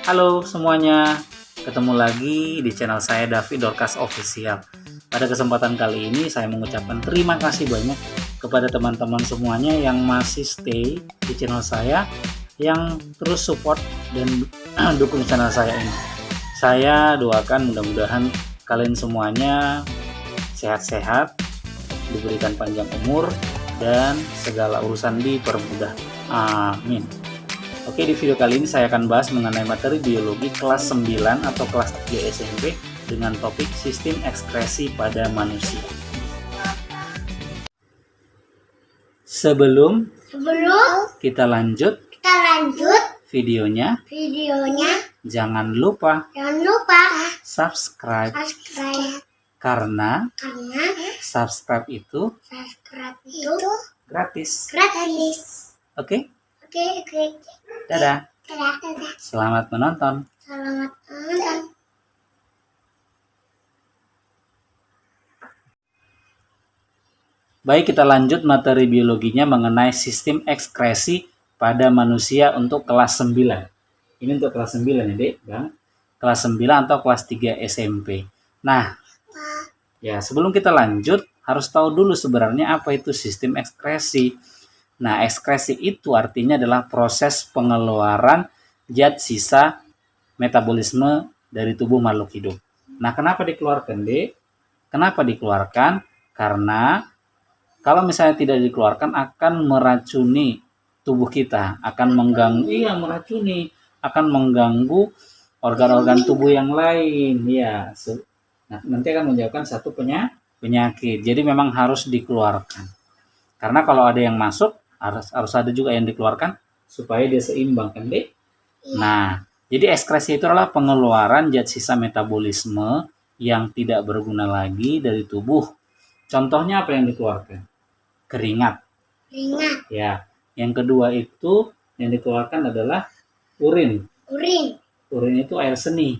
Halo semuanya, ketemu lagi di channel saya David Dorcas Official. Pada kesempatan kali ini saya mengucapkan terima kasih banyak kepada teman-teman semuanya yang masih stay di channel saya, yang terus support dan dukung channel saya ini. Saya doakan mudah-mudahan kalian semuanya sehat-sehat, diberikan panjang umur, dan segala urusan dipermudah. Amin. Oke, di video kali ini saya akan bahas mengenai materi biologi kelas 9 atau kelas 3 SMP dengan topik sistem ekskresi pada manusia. Sebelum kita lanjut videonya, jangan lupa subscribe karena subscribe itu gratis. Oke? Dadah. Selamat menonton. Baik, kita lanjut materi biologinya mengenai sistem ekskresi pada manusia untuk kelas 9. Ini untuk kelas 9 ya, Dek, Bang. Kelas 9 atau kelas 3 SMP. Nah, ya sebelum kita lanjut, harus tahu dulu sebenarnya apa itu sistem ekskresi. Nah, ekskresi itu artinya adalah proses pengeluaran zat sisa metabolisme dari tubuh makhluk hidup. Nah, kenapa dikeluarkan, Dek? Kenapa dikeluarkan? Karena kalau misalnya tidak dikeluarkan akan meracuni tubuh kita, akan mengganggu organ-organ tubuh yang lain. Ya, nah, nanti akan menyebabkan satu penyakit. Jadi memang harus dikeluarkan. Karena kalau ada yang masuk, harus ada juga yang dikeluarkan supaya dia seimbang, kan, Dek? Nah, jadi ekskresi itu adalah pengeluaran zat sisa metabolisme yang tidak berguna lagi dari tubuh. Contohnya apa yang dikeluarkan? Keringat. Ya. Yang kedua itu yang dikeluarkan adalah urin. Urin itu air seni.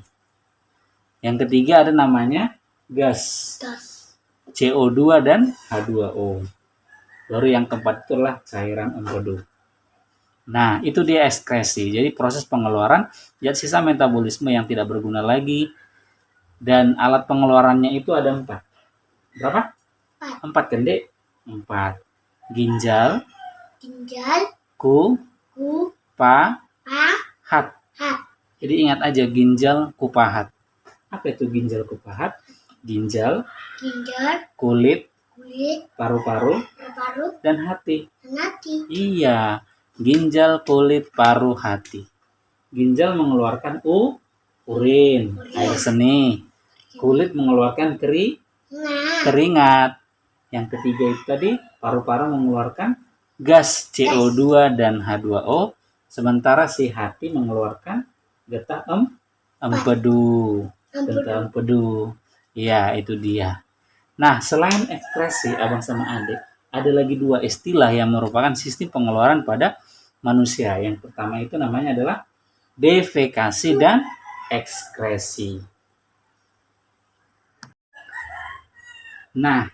Yang ketiga ada namanya gas. CO2 dan H2O. Baru yang keempat itu adalah cairan empedu. Nah, itu dia ekskresi. Jadi proses pengeluaran zat sisa metabolisme yang tidak berguna lagi. Dan alat pengeluarannya itu ada 4. Berapa? 4 kan, Dek? 4. Ginjal, kupahat. Jadi ingat aja ginjal, kupahat. Apa itu ginjal, kupahat? Ginjal, kulit, paru-paru, dan hati. Iya, ginjal, kulit, paru, hati. Ginjal mengeluarkan urin, air seni. Kulit mengeluarkan keringat. Yang ketiga itu tadi, paru-paru mengeluarkan gas CO2 dan H2O. Sementara si hati mengeluarkan getah empedu. Getah empedu. Ya, itu dia. Nah, selain ekskresi, abang sama adik, ada lagi 2 istilah yang merupakan sistem pengeluaran pada manusia. Yang pertama itu namanya adalah defekasi dan ekskresi. Nah,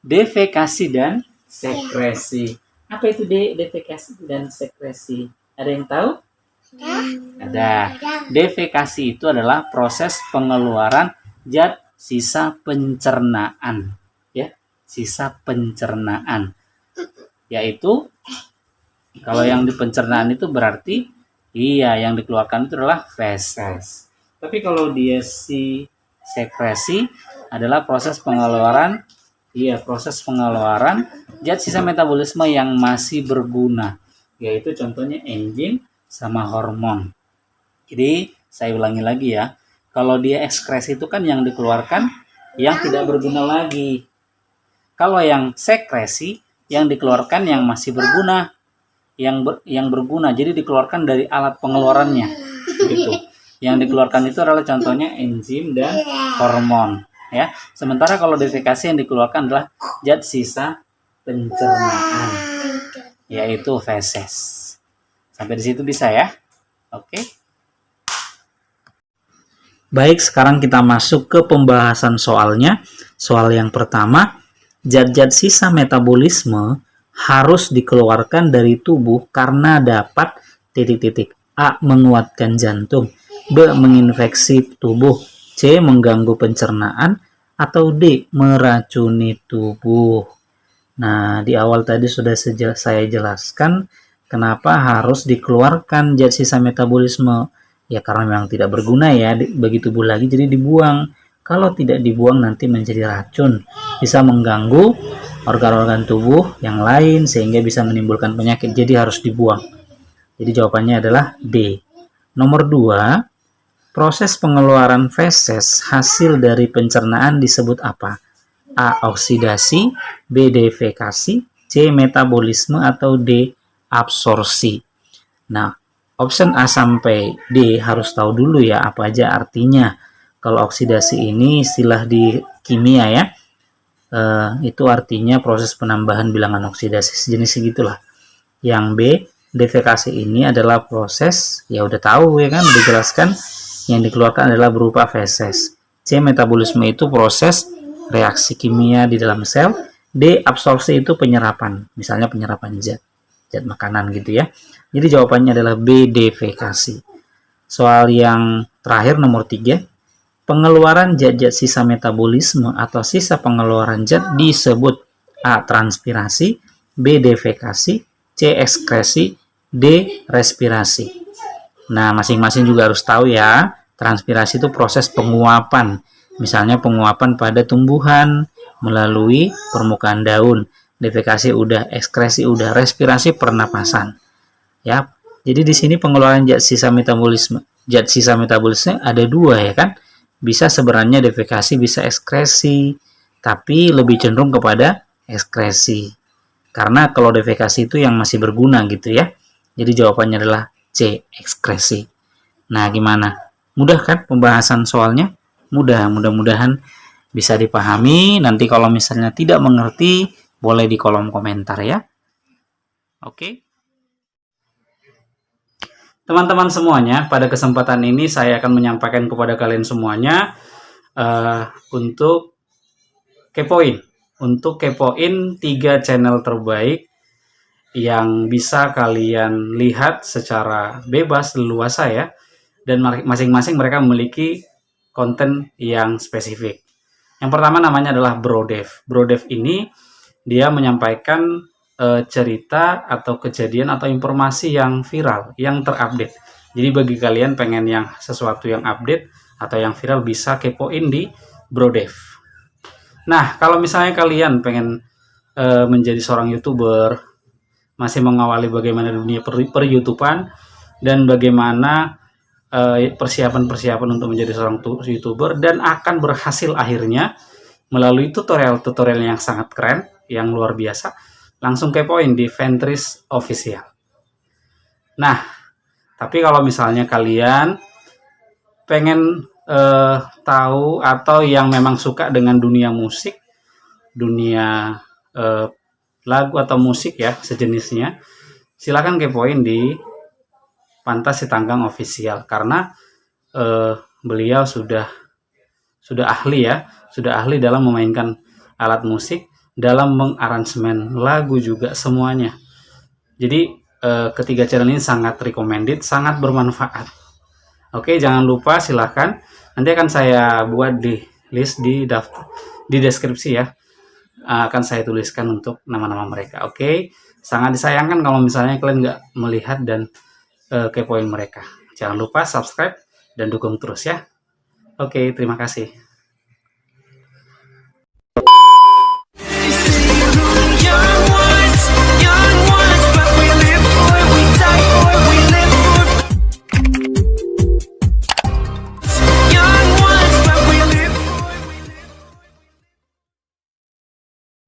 defekasi dan sekresi. Apa itu defekasi dan sekresi? Ada yang tahu? Ada. Defekasi itu adalah proses pengeluaran zat sisa pencernaan, ya, sisa pencernaan, yaitu kalau yang di pencernaan itu berarti yang dikeluarkan itu adalah feses. Tapi kalau dia si sekresi adalah proses pengeluaran zat sisa metabolisme yang masih berguna, yaitu contohnya enzim sama hormon. Jadi saya ulangi lagi ya. Kalau dia ekskresi itu kan yang dikeluarkan yang tidak berguna lagi. Kalau yang sekresi yang dikeluarkan yang masih berguna, yang berguna. Jadi dikeluarkan dari alat pengeluarannya. Gitu. Yang dikeluarkan itu adalah contohnya enzim dan hormon. Ya. Sementara kalau defekasi yang dikeluarkan adalah zat sisa pencernaan, yaitu feses. Sampai di situ bisa ya? Oke. Baik, sekarang kita masuk ke pembahasan soalnya. Soal yang pertama, zat-zat sisa metabolisme harus dikeluarkan dari tubuh karena dapat A. Menguatkan jantung. B. Menginfeksi tubuh, C. Mengganggu pencernaan, atau D. Meracuni tubuh. Nah, di awal tadi sudah saya jelaskan kenapa harus dikeluarkan zat sisa metabolisme. Ya karena memang tidak berguna ya bagi tubuh lagi, jadi dibuang. Kalau tidak dibuang nanti menjadi racun, bisa mengganggu organ-organ tubuh yang lain sehingga bisa menimbulkan penyakit. Jadi harus dibuang. Jadi jawabannya adalah B. Nomor 2, proses pengeluaran feses hasil dari pencernaan disebut apa? A. Oksidasi, B. Defekasi, C. Metabolisme, atau D. Absorpsi. Nah, option A sampai D harus tahu dulu ya apa aja artinya. Kalau oksidasi ini istilah di kimia ya, itu artinya proses penambahan bilangan oksidasi sejenis segitulah. Yang B, defekasi ini adalah proses, ya udah tahu ya kan, udah jelaskan, yang dikeluarkan adalah berupa feses. C, metabolisme itu proses reaksi kimia di dalam sel. D, absorpsi itu penyerapan, misalnya penyerapan zat makanan gitu ya. Jadi jawabannya adalah B, defekasi. Soal yang terakhir nomor 3, pengeluaran zat-zat sisa metabolisme atau sisa pengeluaran zat disebut A. Transpirasi, B. Defekasi, C. Ekskresi, D. Respirasi. Nah, masing-masing juga harus tahu ya, transpirasi itu proses penguapan. Misalnya penguapan pada tumbuhan melalui permukaan daun. Defekasi udah, ekskresi udah, respirasi pernapasan. Ya. Jadi di sini pengeluaran zat sisa metabolisme. Zat sisa metabolisme ada 2 ya kan? Bisa sebenarnya defekasi, bisa ekskresi, tapi lebih cenderung kepada ekskresi. Karena kalau defekasi itu yang masih berguna gitu ya. Jadi jawabannya adalah C, ekskresi. Nah, gimana? Mudah kan pembahasan soalnya? Mudah, mudah-mudahan bisa dipahami. Nanti kalau misalnya tidak mengerti, boleh di kolom komentar ya. Oke. Teman-teman semuanya, pada kesempatan ini saya akan menyampaikan kepada kalian semuanya untuk kepoin 3 channel terbaik yang bisa kalian lihat secara bebas leluasa ya, dan masing-masing mereka memiliki konten yang spesifik. Yang pertama namanya adalah Brodev. Brodev ini dia menyampaikan cerita atau kejadian atau informasi yang viral, yang terupdate. Jadi bagi kalian pengen yang sesuatu yang update atau yang viral, bisa kepoin di Brodev. Nah, kalau misalnya kalian pengen menjadi seorang YouTuber, masih mengawali bagaimana dunia per-YouTubean dan bagaimana persiapan-persiapan untuk menjadi seorang YouTuber dan akan berhasil akhirnya melalui tutorial-tutorial yang sangat keren, yang luar biasa, langsung kepoin di Ventris Official. Nah, tapi kalau misalnya kalian pengen tahu atau yang memang suka dengan dunia musik, dunia lagu atau musik ya sejenisnya, silakan kepoin di Pantas Sitanggang Official, karena beliau sudah ahli ya, sudah ahli dalam memainkan alat musik, dalam mengaransemen lagu juga semuanya. Jadi ketiga channel ini sangat recommended, sangat bermanfaat. Oke, jangan lupa silahkan, nanti akan saya buat di list di deskripsi ya, akan saya tuliskan untuk nama-nama mereka. Oke, sangat disayangkan kalau misalnya kalian nggak melihat dan kepoin mereka. Jangan lupa subscribe dan dukung terus ya. Oke, terima kasih.